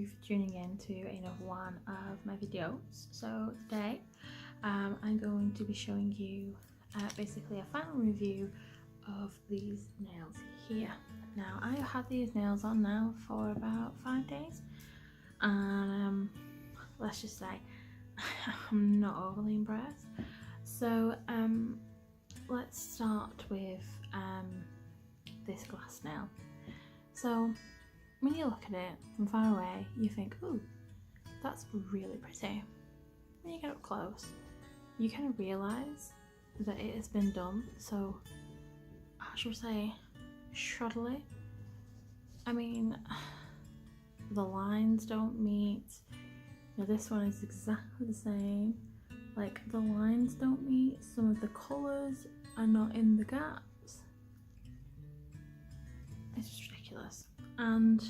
you for tuning in to another one of my videos. So today I'm going to be showing you basically a final review of these nails here. Now I have had these nails on now for about 5 days and let's just say I'm not overly impressed. So let's start with this glass nail. So when you look at it from far away, you think, ooh, that's really pretty. When you get up close, you kind of realise that it has been done so, how should I say, shoddily. I mean, the lines don't meet. Now this one is exactly the same. Like, the lines don't meet, some of the colours are not in the gaps. It's just ridiculous. And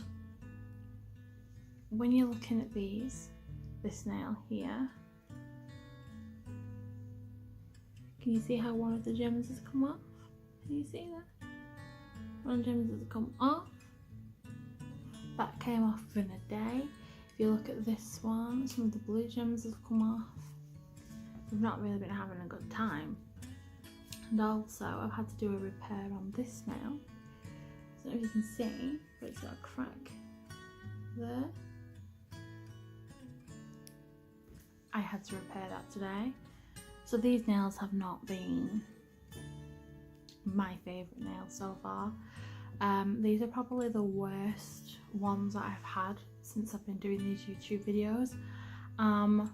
when you're looking at this nail here, can you see how one of the gems has come off? Can you see that? One of the gems has come off. That came off within a day. If you look at this one, some of the blue gems have come off. We've not really been having a good time. And also I've had to do a repair on this nail. I don't know if you can see, but it's got a crack there. I had to repair that today. So these nails have not been my favourite nails so far. These are probably the worst ones that I've had since I've been doing these YouTube videos. And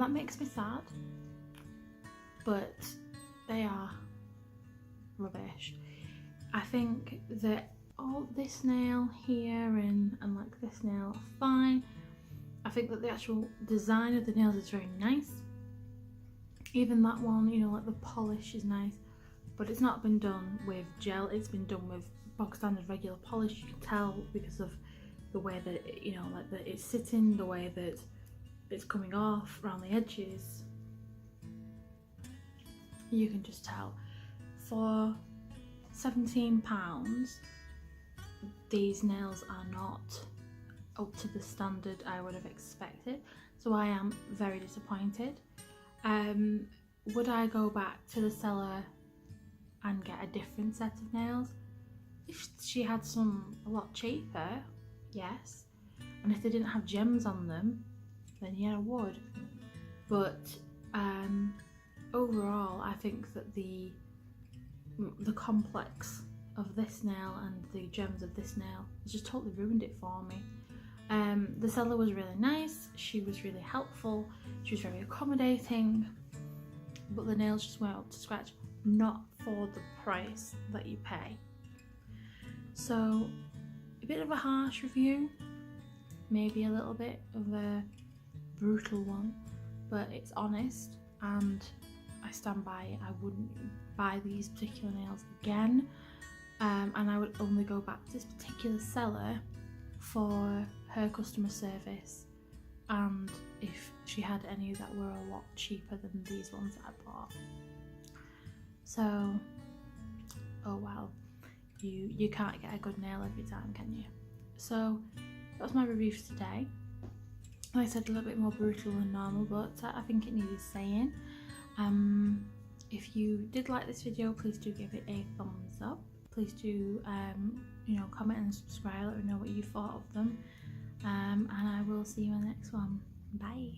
that makes me sad, but they are rubbish. I think that all this nail here and like this nail are fine. I think that the actual design of the nails is very nice. Even that one, you know, like the polish is nice, but it's not been done with gel, it's been done with bog standard regular polish. You can tell because of the way that it, you know, like that it's sitting, the way that it's coming off around the edges. You can just tell. For £17, these nails are not up to the standard I would have expected, so I am very disappointed. Would I go back to the seller and get a different set of nails? If she had some a lot cheaper, yes, and if they didn't have gems on them, then yeah, I would. But overall, I think that the complex of this nail and the gems of this nail has just totally ruined it for me. The seller was really nice, she was really helpful, she was very accommodating, but the nails just weren't up to scratch, not for the price that you pay. So a bit of a harsh review, maybe a little bit of a brutal one, but it's honest and I stand by it. I wouldn't buy these particular nails again, and I would only go back to this particular seller for her customer service and if she had any that were a lot cheaper than these ones that I bought. So, oh well, you can't get a good nail every time, can you? So that was my review for today. Like I said, a little bit more brutal than normal, but I think it needed saying. If you did like this video, please do give it a thumbs up. Please do you know, comment and subscribe, let me know what you thought of them, and I will see you in the next one. Bye.